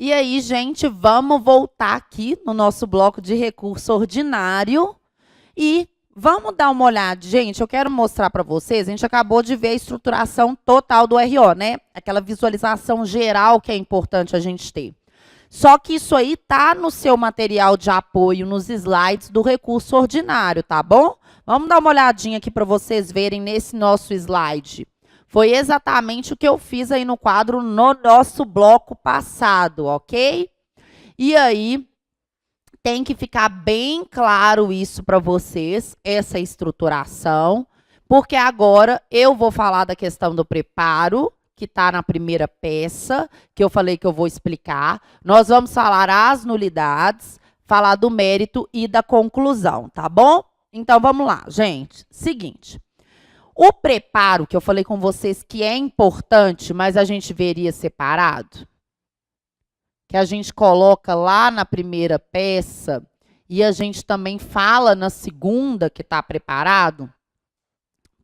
E aí, gente, vamos voltar aqui no nosso bloco de recurso ordinário e vamos dar uma olhada. Gente, eu quero mostrar para vocês, a gente acabou de ver a estruturação total do RO, né? Aquela visualização geral que é importante a gente ter. Só que isso aí tá no seu material de apoio, nos slides do recurso ordinário, tá bom? Vamos dar uma olhadinha aqui para vocês verem nesse nosso slide. Foi exatamente o que eu fiz aí no quadro no nosso bloco passado, ok? E aí, tem que ficar bem claro isso para vocês, essa estruturação, porque agora eu vou falar da questão do preparo, que está na primeira peça, que eu falei que eu vou explicar. Nós vamos falar as nulidades, falar do mérito e da conclusão, tá bom? Então, vamos lá, gente. Seguinte. O preparo, que eu falei com vocês que é importante, mas a gente veria separado, que a gente coloca lá na primeira peça e a gente também fala na segunda que está preparado.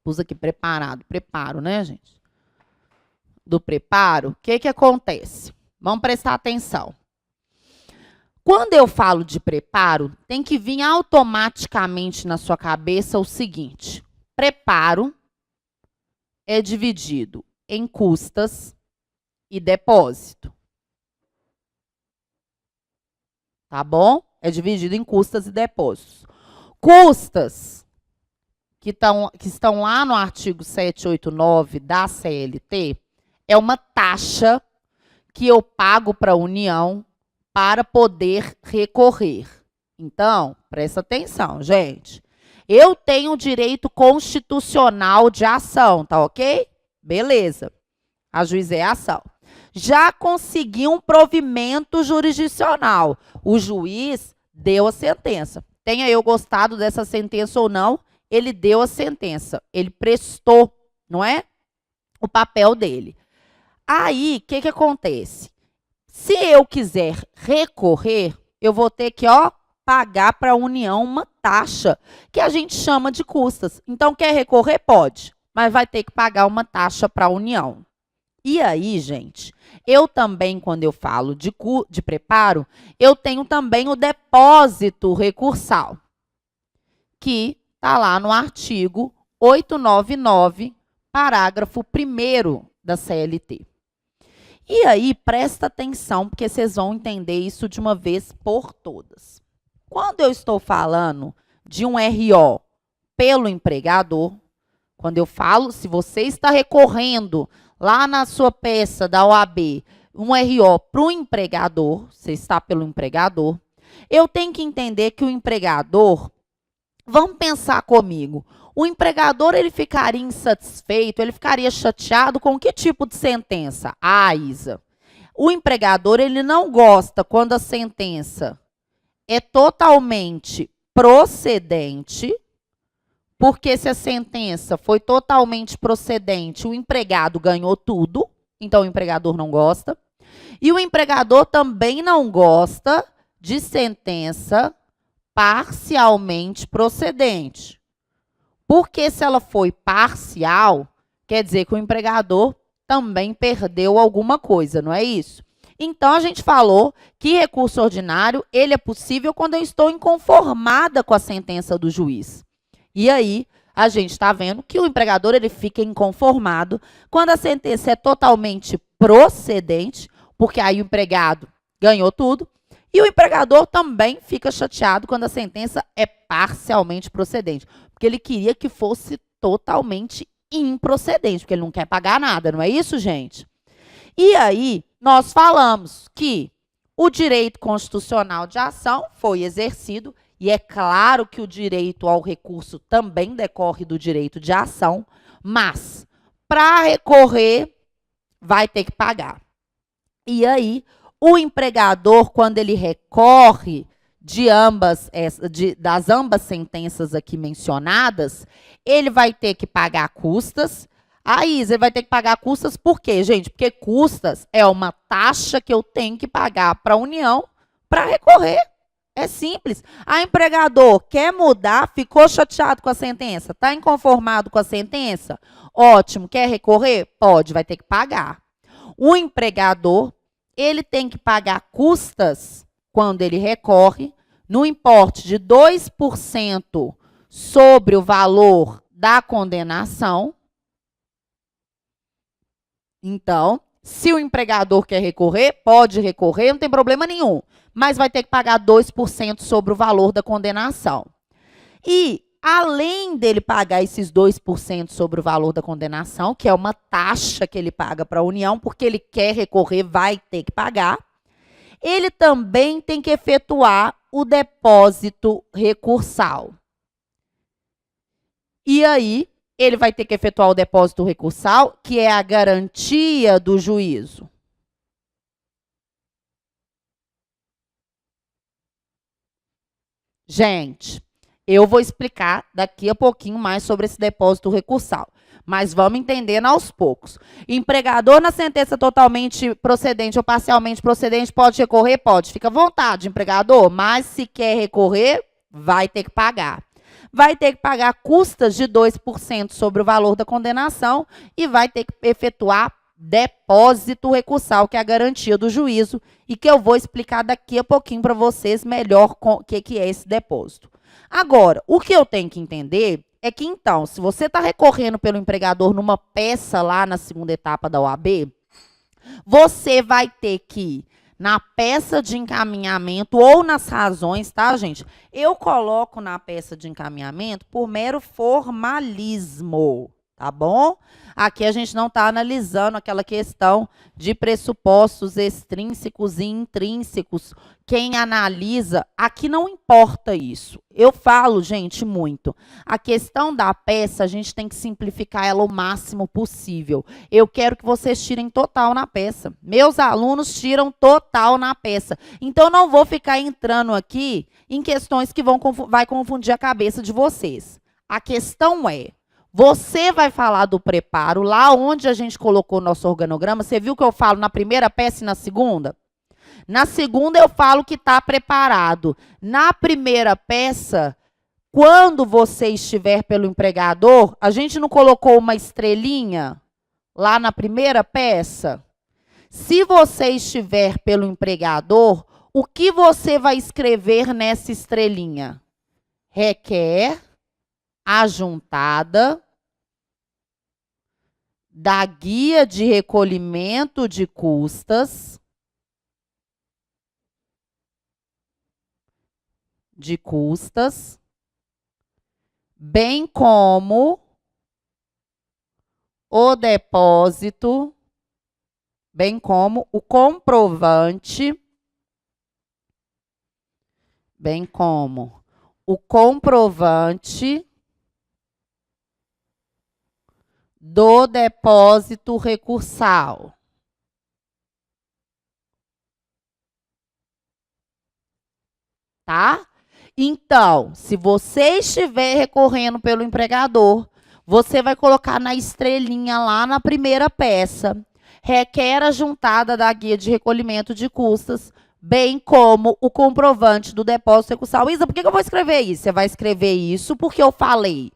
Pus aqui preparado, preparo, né, gente? Do preparo, o que acontece? Vamos prestar atenção. Quando eu falo de preparo, tem que vir automaticamente na sua cabeça o seguinte: preparo é dividido em custas e depósito. Tá bom? É dividido em custas e depósitos. Custas, que estão lá no artigo 789 da CLT, é uma taxa que eu pago para a União para poder recorrer. Então, presta atenção, gente. Eu tenho direito constitucional de ação, tá ok? Beleza. Ajuizei a ação. Já consegui um provimento jurisdicional. O juiz deu a sentença. Tenha eu gostado dessa sentença ou não, ele deu a sentença. Ele prestou, não é? O papel dele. Aí, o que acontece? Se eu quiser recorrer, eu vou ter que, pagar para a União uma taxa que a gente chama de custas. Então, quer recorrer? Pode, mas vai ter que pagar uma taxa para a União. E aí, gente, eu também, quando eu falo de preparo, eu tenho também o depósito recursal, que está lá no artigo 899, parágrafo 1º da CLT. E aí, presta atenção, porque vocês vão entender isso de uma vez por todas. Quando eu estou falando de um RO pelo empregador, quando eu falo, se você está recorrendo lá na sua peça da OAB, um RO para o empregador, você está pelo empregador, eu tenho que entender que o empregador, vamos pensar comigo, o empregador ele ficaria insatisfeito, ele ficaria chateado com que tipo de sentença? Isa, o empregador ele não gosta quando a sentença é totalmente procedente, porque se a sentença foi totalmente procedente, o empregado ganhou tudo, então o empregador não gosta. E o empregador também não gosta de sentença parcialmente procedente. Porque se ela foi parcial, quer dizer que o empregador também perdeu alguma coisa, não é isso? Então, a gente falou que recurso ordinário, ele é possível quando eu estou inconformada com a sentença do juiz. E aí, a gente está vendo que o empregador ele fica inconformado quando a sentença é totalmente procedente, porque aí o empregado ganhou tudo, e o empregador também fica chateado quando a sentença é parcialmente procedente, porque ele queria que fosse totalmente improcedente, porque ele não quer pagar nada, não é isso, gente? E aí, nós falamos que o direito constitucional de ação foi exercido, e é claro que o direito ao recurso também decorre do direito de ação, mas para recorrer, vai ter que pagar. E aí, o empregador, quando ele recorre das ambas sentenças aqui mencionadas, ele vai ter que pagar custas. Isa, ele vai ter que pagar custas por quê, gente? Porque custas é uma taxa que eu tenho que pagar para a União para recorrer. É simples. A empregador quer mudar, ficou chateado com a sentença, está inconformado com a sentença? Ótimo. Quer recorrer? Pode, vai ter que pagar. O empregador, ele tem que pagar custas, quando ele recorre, no importe de 2% sobre o valor da condenação. Então, se o empregador quer recorrer, pode recorrer, não tem problema nenhum, mas vai ter que pagar 2% sobre o valor da condenação. E, além dele pagar esses 2% sobre o valor da condenação, que é uma taxa que ele paga para a União, porque ele quer recorrer, vai ter que pagar, ele também tem que efetuar o depósito recursal. E aí, ele vai ter que efetuar o depósito recursal, que é a garantia do juízo. Gente, eu vou explicar daqui a pouquinho mais sobre esse depósito recursal, mas vamos entendendo aos poucos. Empregador na sentença totalmente procedente ou parcialmente procedente pode recorrer? Pode. Fica à vontade, empregador, mas se quer recorrer, vai ter que pagar. Vai ter que pagar custas de 2% sobre o valor da condenação e vai ter que efetuar depósito recursal, que é a garantia do juízo, e que eu vou explicar daqui a pouquinho para vocês melhor o que é esse depósito. Agora, o que eu tenho que entender é que, então, se você está recorrendo pelo empregador numa peça lá na segunda etapa da OAB, você vai ter que, na peça de encaminhamento ou nas razões, tá, gente? Eu coloco na peça de encaminhamento por mero formalismo, tá bom? Aqui a gente não está analisando aquela questão de pressupostos extrínsecos e intrínsecos. Quem analisa, aqui não importa isso. Eu falo, gente, muito. A questão da peça, a gente tem que simplificar ela o máximo possível. Eu quero que vocês tirem total na peça. Meus alunos tiram total na peça. Então, não vou ficar entrando aqui em questões que vai confundir a cabeça de vocês. A questão é, você vai falar do preparo, lá onde a gente colocou nosso organograma. Você viu que eu falo na primeira peça e na segunda? Na segunda eu falo que está preparado. Na primeira peça, quando você estiver pelo empregador, a gente não colocou uma estrelinha lá na primeira peça? Se você estiver pelo empregador, o que você vai escrever nessa estrelinha? Requer ajuntada da guia de recolhimento de custas, bem como o depósito, bem como o comprovante, do depósito recursal. Tá? Então, se você estiver recorrendo pelo empregador, você vai colocar na estrelinha lá na primeira peça, requer a juntada da guia de recolhimento de custas, bem como o comprovante do depósito recursal. Isa, por que eu vou escrever isso? Você vai escrever isso porque eu falei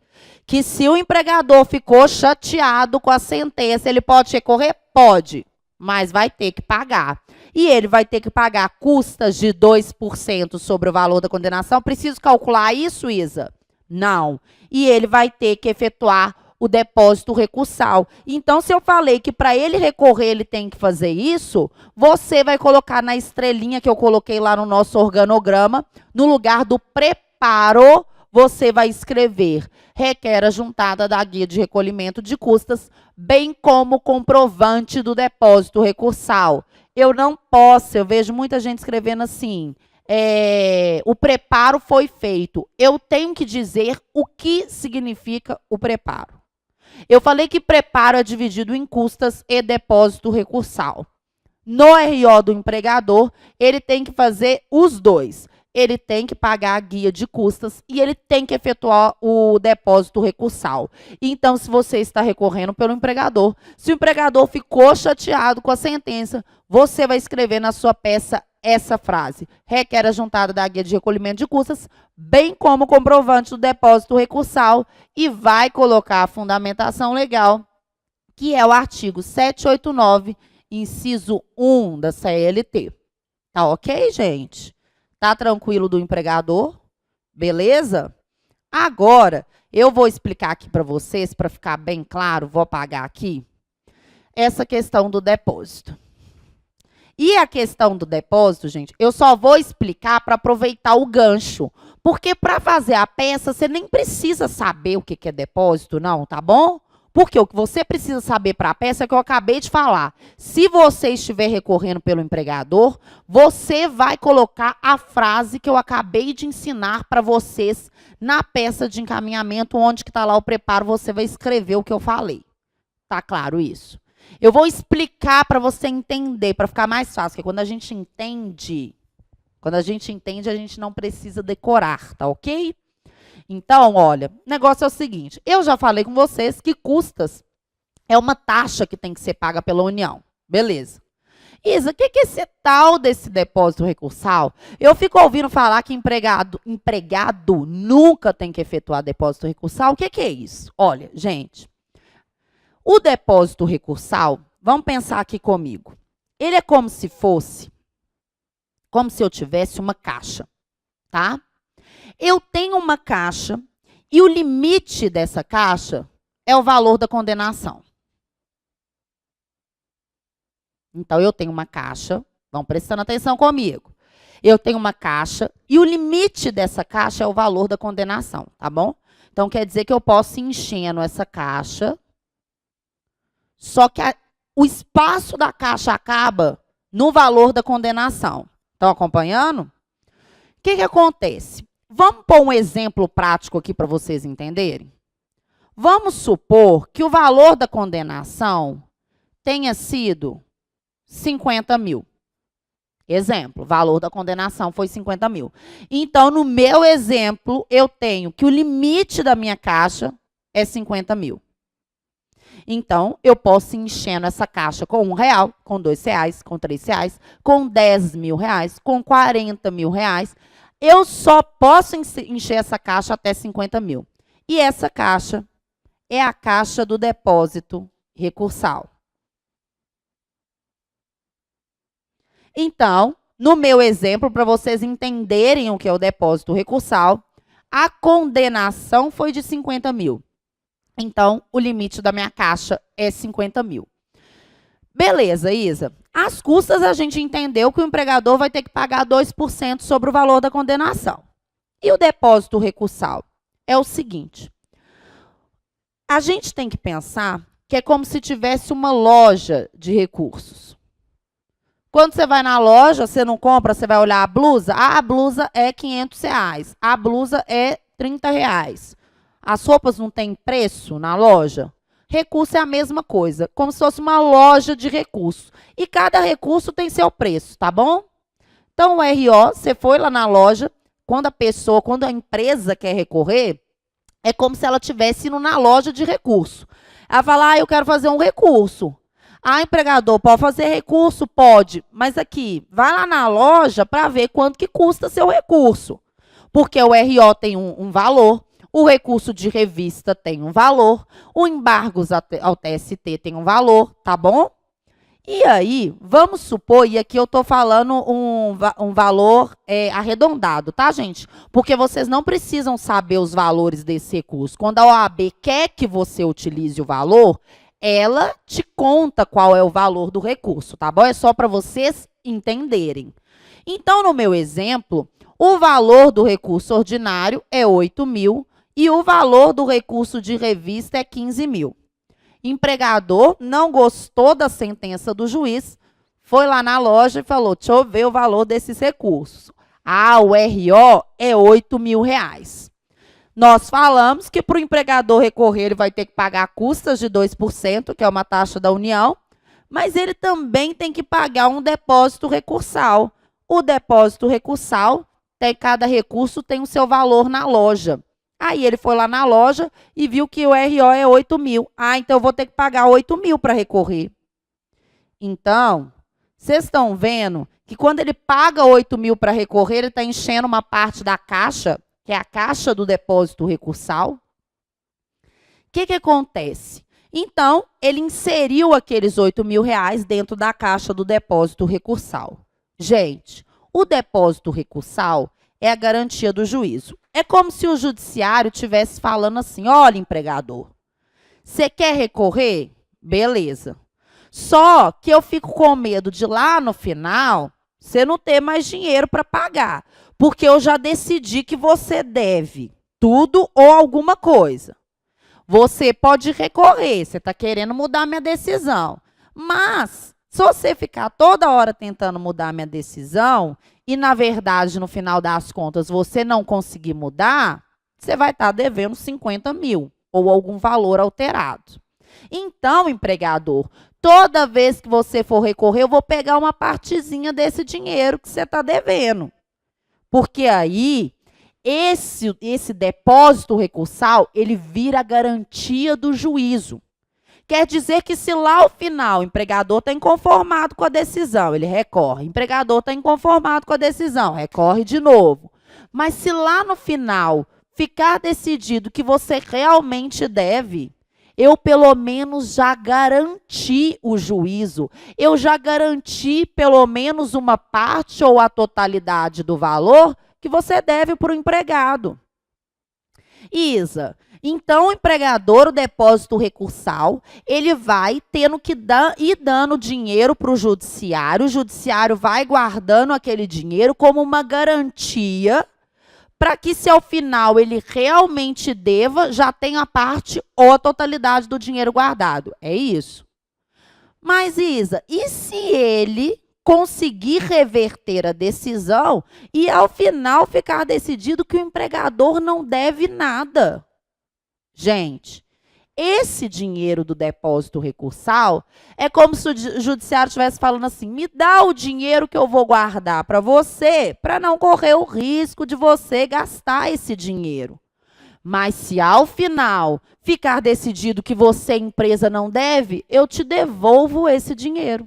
que se o empregador ficou chateado com a sentença, ele pode recorrer? Pode, mas vai ter que pagar. E ele vai ter que pagar custas de 2% sobre o valor da condenação. Preciso calcular isso, Isa? Não. E ele vai ter que efetuar o depósito recursal. Então, se eu falei que para ele recorrer ele tem que fazer isso, você vai colocar na estrelinha que eu coloquei lá no nosso organograma, no lugar do preparo, você vai escrever requer a juntada da guia de recolhimento de custas, bem como comprovante do depósito recursal. Eu não posso, eu vejo muita gente escrevendo assim, o preparo foi feito. Eu tenho que dizer o que significa o preparo. Eu falei que preparo é dividido em custas e depósito recursal. No RO do empregador, ele tem que fazer os dois. Ele tem que pagar a guia de custas e ele tem que efetuar o depósito recursal. Então, se você está recorrendo pelo empregador, se o empregador ficou chateado com a sentença, você vai escrever na sua peça essa frase. Requer a juntada da guia de recolhimento de custas, bem como comprovante do depósito recursal, e vai colocar a fundamentação legal, que é o artigo 789 inciso 1 da CLT. Tá ok, gente? Tá tranquilo do empregador? Beleza? Agora, eu vou explicar aqui para vocês, para ficar bem claro, vou apagar aqui, essa questão do depósito. E a questão do depósito, gente, eu só vou explicar para aproveitar o gancho. Porque para fazer a peça, você nem precisa saber o que é depósito, não, tá bom? Porque o que você precisa saber para a peça é o que eu acabei de falar. Se você estiver recorrendo pelo empregador, você vai colocar a frase que eu acabei de ensinar para vocês na peça de encaminhamento, onde que está lá o preparo, você vai escrever o que eu falei. Tá claro isso? Eu vou explicar para você entender, para ficar mais fácil, porque quando a gente entende, a gente não precisa decorar, tá ok? Então, olha, o negócio é o seguinte, eu já falei com vocês que custas é uma taxa que tem que ser paga pela União. Beleza. Isa, o que é esse tal desse depósito recursal? Eu fico ouvindo falar que empregado nunca tem que efetuar depósito recursal. O que é isso? Olha, gente, o depósito recursal, vamos pensar aqui comigo. Ele é como se eu tivesse uma caixa, tá? Eu tenho uma caixa e o limite dessa caixa é o valor da condenação. Então, eu tenho uma caixa, vão prestando atenção comigo. Eu tenho uma caixa e o limite dessa caixa é o valor da condenação, tá bom? Então, quer dizer que eu posso ir enchendo essa caixa, só que o espaço da caixa acaba no valor da condenação. Estão acompanhando? O que acontece? Vamos pôr um exemplo prático aqui para vocês entenderem? Vamos supor que o valor da condenação tenha sido 50 mil. Exemplo, o valor da condenação foi 50 mil. Então, no meu exemplo, eu tenho que o limite da minha caixa é 50 mil. Então, eu posso ir enchendo essa caixa com R$1, com R$2, com R$3, com R$10.000, com R$40.000. Eu só posso encher essa caixa até 50 mil. E essa caixa é a caixa do depósito recursal. Então, no meu exemplo, para vocês entenderem o que é o depósito recursal, a condenação foi de 50 mil. Então, o limite da minha caixa é 50 mil. Beleza, Isa. As custas, a gente entendeu que o empregador vai ter que pagar 2% sobre o valor da condenação. E o depósito recursal? É o seguinte. A gente tem que pensar que é como se tivesse uma loja de recursos. Quando você vai na loja, você não compra, você vai olhar a blusa. Ah, a blusa é R$500. A blusa é R$30. As roupas não têm preço na loja? Recurso é a mesma coisa, como se fosse uma loja de recursos. E cada recurso tem seu preço, tá bom? Então, o RO, você foi lá na loja, quando a empresa quer recorrer, é como se ela estivesse indo na loja de recurso. Ela fala, eu quero fazer um recurso. Empregador, pode fazer recurso? Pode. Mas aqui, vai lá na loja para ver quanto que custa seu recurso. Porque o RO tem um valor, o recurso de revista tem um valor, o embargos ao TST tem um valor, tá bom? E aí, vamos supor, e aqui eu estou falando um valor arredondado, tá, gente? Porque vocês não precisam saber os valores desse recurso. Quando a OAB quer que você utilize o valor, ela te conta qual é o valor do recurso, tá bom? É só para vocês entenderem. Então, no meu exemplo, o valor do recurso ordinário é 8 mil e o valor do recurso de revista é 15 mil. Empregador não gostou da sentença do juiz, foi lá na loja e falou, deixa eu ver o valor desses recursos. O RO é R$8.000. Nós falamos que para o empregador recorrer, ele vai ter que pagar custas de 2%, que é uma taxa da União, mas ele também tem que pagar um depósito recursal. O depósito recursal, cada recurso tem o seu valor na loja. Aí ele foi lá na loja e viu que o RO é 8 mil. Então eu vou ter que pagar 8 mil para recorrer. Então, vocês estão vendo que quando ele paga 8 mil para recorrer, ele está enchendo uma parte da caixa, que é a caixa do depósito recursal. O que acontece? Então, ele inseriu aqueles R$ 8.000 dentro da caixa do depósito recursal. Gente, o depósito recursal é a garantia do juízo. É como se o judiciário estivesse falando assim, olha, empregador, você quer recorrer? Beleza. Só que eu fico com medo de lá no final, você não ter mais dinheiro para pagar, porque eu já decidi que você deve tudo ou alguma coisa. Você pode recorrer, você está querendo mudar minha decisão. Mas, se você ficar toda hora tentando mudar minha decisão e, na verdade, no final das contas, você não conseguir mudar, você vai estar devendo 50 mil ou algum valor alterado. Então, empregador, toda vez que você for recorrer, eu vou pegar uma partezinha desse dinheiro que você está devendo. Porque aí, esse depósito recursal, ele vira a garantia do juízo. Quer dizer que se lá ao final o empregador está inconformado com a decisão, ele recorre. O empregador está inconformado com a decisão, recorre de novo. Mas se lá no final ficar decidido que você realmente deve, eu pelo menos já garanti o juízo, eu já garanti pelo menos uma parte ou a totalidade do valor que você deve para o empregado. Isa, então o empregador, o depósito recursal, ele vai tendo que ir dando dinheiro para o judiciário vai guardando aquele dinheiro como uma garantia para que, se ao final ele realmente deva, já tenha a parte ou a totalidade do dinheiro guardado. É isso. Mas, Isa, e se ele conseguir reverter a decisão e, ao final, ficar decidido que o empregador não deve nada? Gente, esse dinheiro do depósito recursal é como se o judiciário estivesse falando assim, me dá o dinheiro que eu vou guardar para você, para não correr o risco de você gastar esse dinheiro. Mas se ao final ficar decidido que você, empresa, não deve, eu te devolvo esse dinheiro.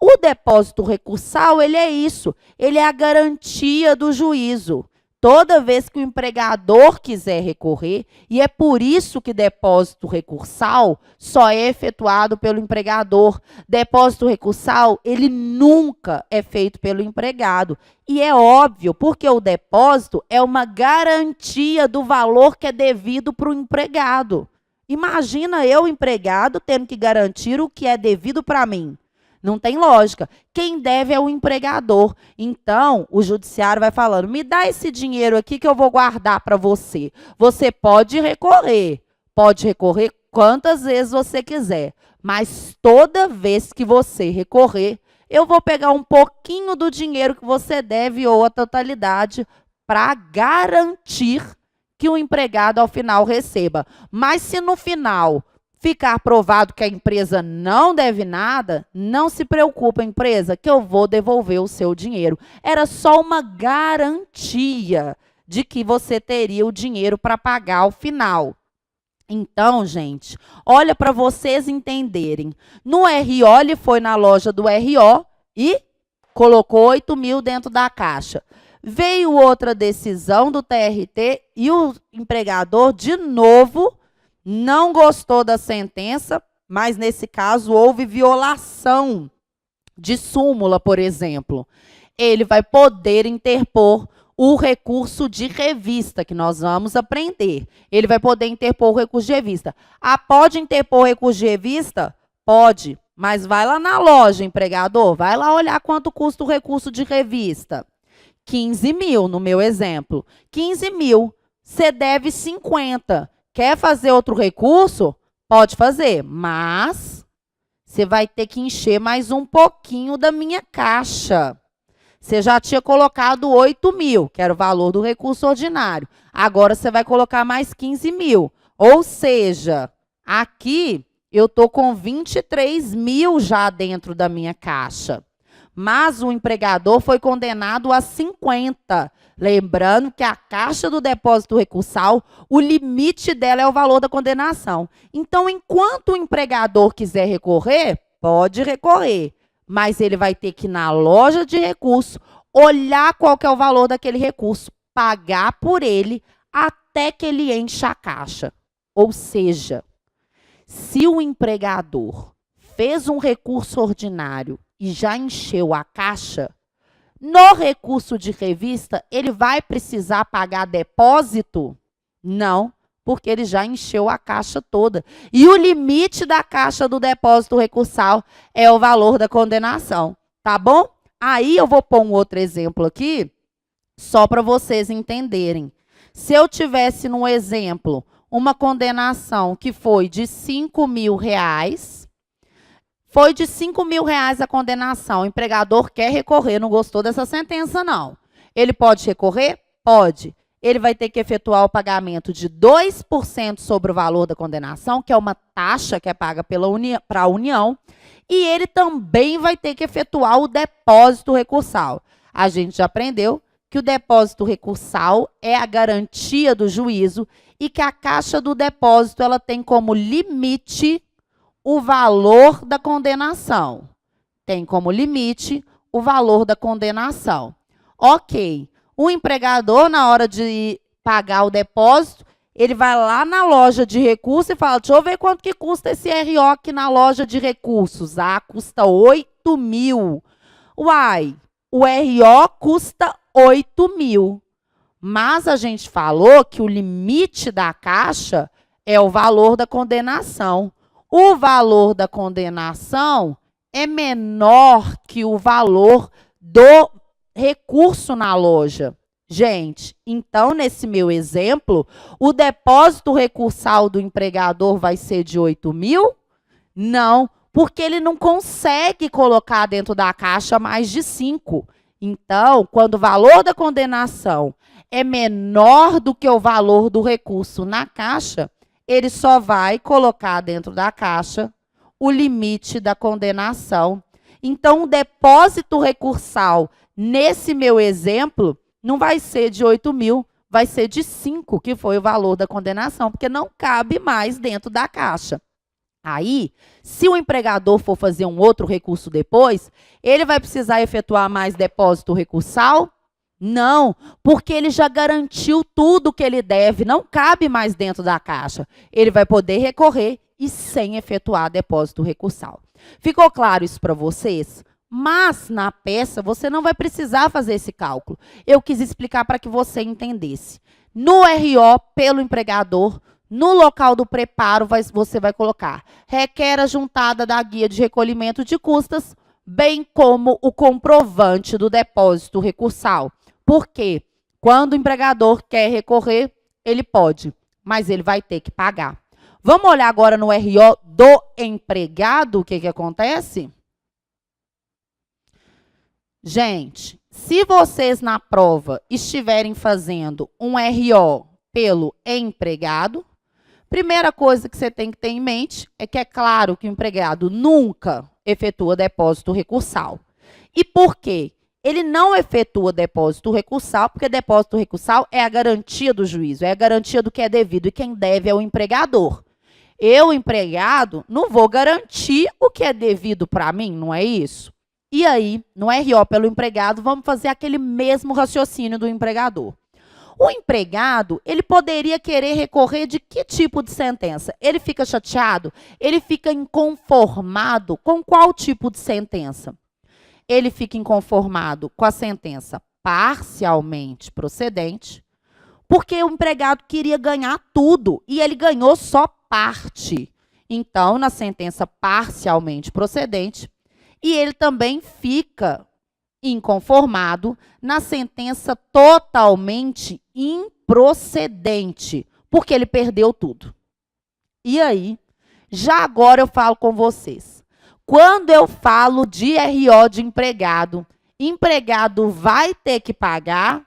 O depósito recursal, ele é isso, ele é a garantia do juízo. Toda vez que o empregador quiser recorrer, e é por isso que depósito recursal só é efetuado pelo empregador. Depósito recursal, ele nunca é feito pelo empregado. E é óbvio, porque o depósito é uma garantia do valor que é devido para o empregado. Imagina eu, empregado, tendo que garantir o que é devido para mim. Não tem lógica. Quem deve é o empregador. Então, o judiciário vai falando, me dá esse dinheiro aqui que eu vou guardar para você. Você pode recorrer quantas vezes você quiser. Mas toda vez que você recorrer, eu vou pegar um pouquinho do dinheiro que você deve ou a totalidade para garantir que o empregado ao final receba. Mas se no final ficar provado que a empresa não deve nada, não se preocupa, empresa, que eu vou devolver o seu dinheiro. Era só uma garantia de que você teria o dinheiro para pagar ao final. Então, gente, olha para vocês entenderem. No RO, ele foi na loja do RO e colocou 8 mil dentro da caixa. Veio outra decisão do TRT e o empregador, de novo, não gostou da sentença, mas nesse caso houve violação de súmula, por exemplo. Ele vai poder interpor o recurso de revista, que nós vamos aprender. Ele vai poder interpor o recurso de revista. Ah, pode interpor o recurso de revista? Pode, mas vai lá na loja, empregador, vai lá olhar quanto custa o recurso de revista. 15 mil, no meu exemplo. 15 mil, você deve 50. Quer fazer outro recurso? Pode fazer, mas você vai ter que encher mais um pouquinho da minha caixa. Você já tinha colocado 8 mil, que era o valor do recurso ordinário. Agora você vai colocar mais 15 mil. Ou seja, aqui eu estou com 23 mil já dentro da minha caixa. Mas o empregador foi condenado a 50. Lembrando que a caixa do depósito recursal, o limite dela é o valor da condenação. Então, enquanto o empregador quiser recorrer, pode recorrer. Mas ele vai ter que ir na loja de recurso, olhar qual que é o valor daquele recurso, pagar por ele até que ele encha a caixa. Ou seja, Se o empregador fez um recurso ordinário e já encheu a caixa, no recurso de revista, ele vai precisar pagar depósito? Não, porque ele já encheu a caixa toda. E o limite da caixa do depósito recursal é o valor da condenação, tá bom? Aí eu vou pôr um outro exemplo aqui, só para vocês entenderem. Se eu tivesse no exemplo uma condenação que foi de R$5.000, foi de R$5.000 a condenação, o empregador quer recorrer, não gostou dessa sentença não. Ele pode recorrer? Pode. Ele vai ter que efetuar o pagamento de 2% sobre o valor da condenação, que é uma taxa que é paga para a União, e ele também vai ter que efetuar o depósito recursal. A gente já aprendeu que o depósito recursal é a garantia do juízo e que a caixa do depósito ela tem como limite o valor da condenação. Tem como limite o valor da condenação. Ok. O empregador, na hora de pagar o depósito, ele vai lá na loja de recursos e fala, deixa eu ver quanto que custa esse RO aqui na loja de recursos. Ah, custa 8.000. Uai, o RO custa 8.000. Mas a gente falou que o limite da caixa é o valor da condenação. O valor da condenação é menor que o valor do recurso na loja. Gente, então, nesse meu exemplo, o depósito recursal do empregador vai ser de 8.000? Não, porque ele não consegue colocar dentro da caixa mais de 5. Então, quando o valor da condenação é menor do que o valor do recurso na caixa, ele só vai colocar dentro da caixa o limite da condenação. Então, o depósito recursal, nesse meu exemplo, não vai ser de 8.000, vai ser de 5, que foi o valor da condenação, porque não cabe mais dentro da caixa. Aí, se o empregador for fazer um outro recurso depois, ele vai precisar efetuar mais depósito recursal? Não, porque ele já garantiu tudo que ele deve, não cabe mais dentro da caixa. Ele vai poder recorrer e sem efetuar depósito recursal. Ficou claro isso para vocês? Mas, na peça, você não vai precisar fazer esse cálculo. Eu quis explicar para que você entendesse. No RO, pelo empregador, no local do preparo, você vai colocar requer a juntada da guia de recolhimento de custas, bem como o comprovante do depósito recursal. Por quê? Quando o empregador quer recorrer, ele pode, mas ele vai ter que pagar. Vamos olhar agora no RO do empregado, o que acontece? Gente, se vocês na prova estiverem fazendo um RO pelo empregado, primeira coisa que você tem que ter em mente é que é claro que o empregado nunca efetua depósito recursal. E por quê? Ele não efetua depósito recursal, porque depósito recursal é a garantia do juízo, é a garantia do que é devido, e quem deve é o empregador. Eu, empregado, não vou garantir o que é devido para mim, não é isso? E aí, no RO pelo empregado, vamos fazer aquele mesmo raciocínio do empregador. O empregado, ele poderia querer recorrer de que tipo de sentença? Ele fica chateado? Ele fica inconformado com qual tipo de sentença? Ele fica inconformado com a sentença parcialmente procedente, porque o empregado queria ganhar tudo e ele ganhou só parte. Então, na sentença parcialmente procedente, e ele também fica inconformado na sentença totalmente improcedente, porque ele perdeu tudo. E aí, já agora eu falo com vocês. Quando eu falo de RO de empregado, empregado vai ter que pagar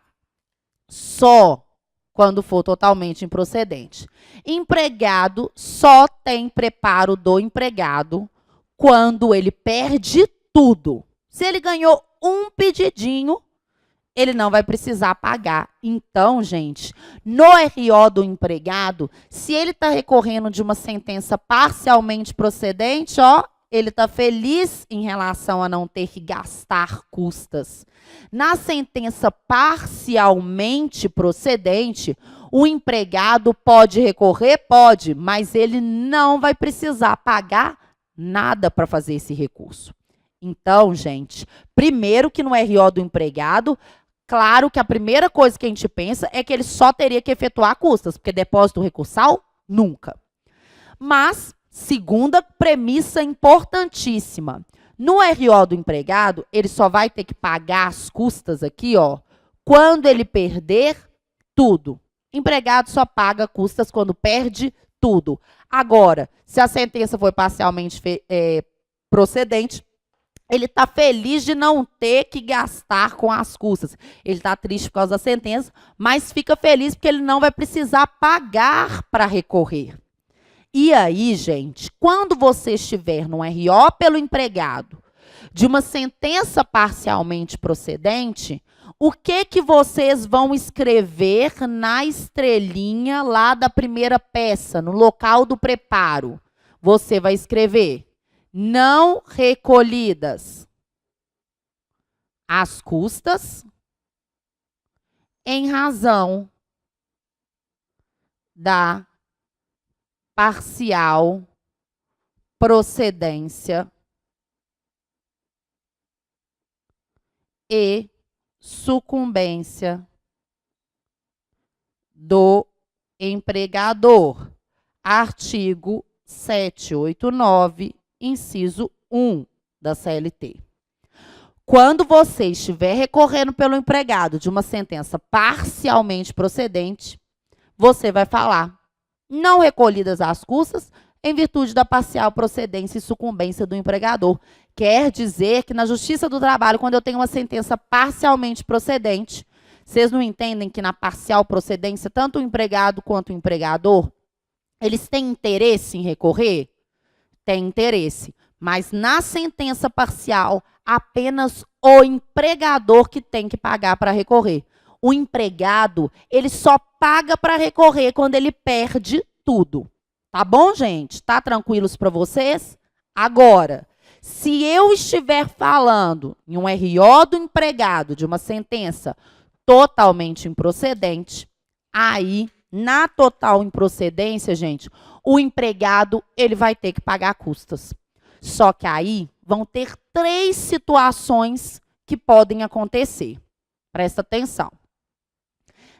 só quando for totalmente improcedente. Empregado só tem preparo do empregado quando ele perde tudo. Se ele ganhou um pedidinho, ele não vai precisar pagar. Então, gente, no RO do empregado, se ele está recorrendo de uma sentença parcialmente procedente, ó, ele está feliz em relação a não ter que gastar custas. Na sentença parcialmente procedente, O empregado pode recorrer? Pode, mas ele não vai precisar pagar nada para fazer esse recurso. Então, gente, primeiro que no RO do empregado, claro que a primeira coisa que a gente pensa é que ele só teria que efetuar custas, porque depósito recursal, nunca. Mas, segunda premissa importantíssima, no RO do empregado, ele só vai ter que pagar as custas aqui, ó, quando ele perder tudo. Empregado só paga custas quando perde tudo. Agora, se a sentença foi parcialmente procedente, ele está feliz de não ter que gastar com as custas. Ele está triste por causa da sentença, mas fica feliz porque ele não vai precisar pagar para recorrer. E aí, gente, quando você estiver no RO pelo empregado de uma sentença parcialmente procedente, o que vocês vão escrever na estrelinha lá da primeira peça, no local do preparo? Você vai escrever: não recolhidas as custas em razão da parcial procedência e sucumbência do empregador. Artigo 789, inciso 1 da CLT. Quando você estiver recorrendo pelo empregado de uma sentença parcialmente procedente, você vai falar: não recolhidas as custas em virtude da parcial procedência e sucumbência do empregador. Quer dizer que na Justiça do Trabalho, quando eu tenho uma sentença parcialmente procedente, vocês não entendem que na parcial procedência, tanto o empregado quanto o empregador, eles têm interesse em recorrer? Tem interesse. Mas na sentença parcial, apenas o empregador que tem que pagar para recorrer. O empregado, ele só paga para recorrer quando ele perde tudo. Tá bom, gente? Tá tranquilos para vocês? Agora, se eu estiver falando em um RO do empregado de uma sentença totalmente improcedente, aí, na total improcedência, gente, o empregado, ele vai ter que pagar custas. Só que aí vão ter 3 situações que podem acontecer. Presta atenção.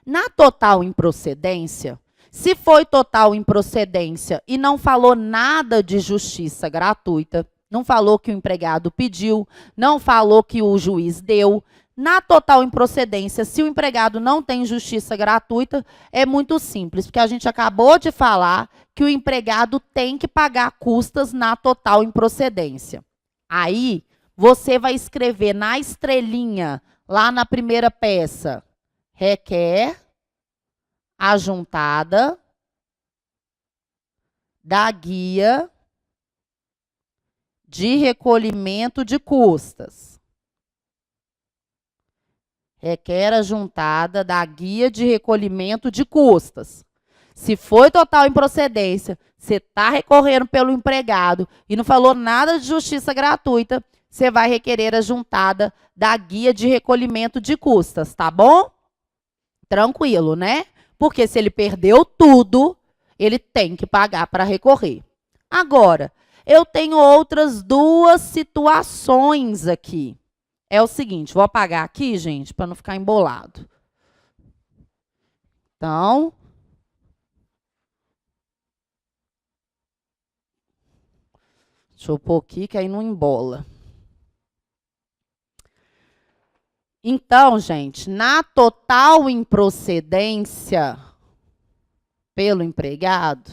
Na total improcedência, se foi total improcedência e não falou nada de justiça gratuita, não falou que o empregado pediu, não falou que o juiz deu, na total improcedência, se o empregado não tem justiça gratuita, é muito simples, porque a gente acabou de falar que o empregado tem que pagar custas na total improcedência. Aí, você vai escrever na estrelinha, lá na primeira peça, requer a juntada da guia de recolhimento de custas. Requer a juntada da guia de recolhimento de custas. Se foi total improcedência, você está recorrendo pelo empregado e não falou nada de justiça gratuita, você vai requerer a juntada da guia de recolhimento de custas, tá bom? Tranquilo, né? Porque se ele perdeu tudo, ele tem que pagar para recorrer. Agora, eu tenho outras 2 situações aqui. É o seguinte, vou apagar aqui, gente, para não ficar embolado. Então, deixa eu pôr aqui, que aí não embola. Então, gente, na total improcedência pelo empregado,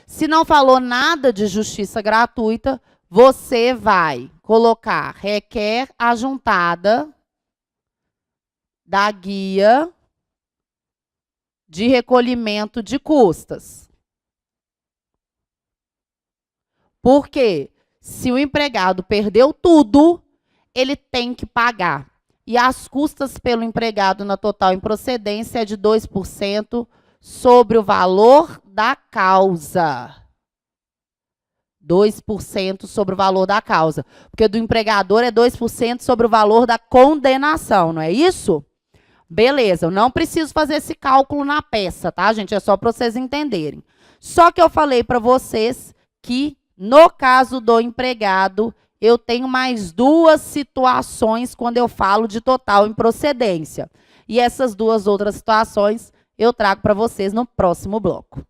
se não falou nada de justiça gratuita, você vai colocar requer a juntada da guia de recolhimento de custas. Porque se o empregado perdeu tudo, ele tem que pagar. E as custas pelo empregado na total improcedência é de 2% sobre o valor da causa. 2% sobre o valor da causa. Porque do empregador é 2% sobre o valor da condenação, não é isso? Beleza, eu não preciso fazer esse cálculo na peça, tá, gente? É só para vocês entenderem. Só que eu falei para vocês que, no caso do empregado, eu tenho mais duas situações quando eu falo de total improcedência. E essas duas outras situações eu trago para vocês no próximo bloco.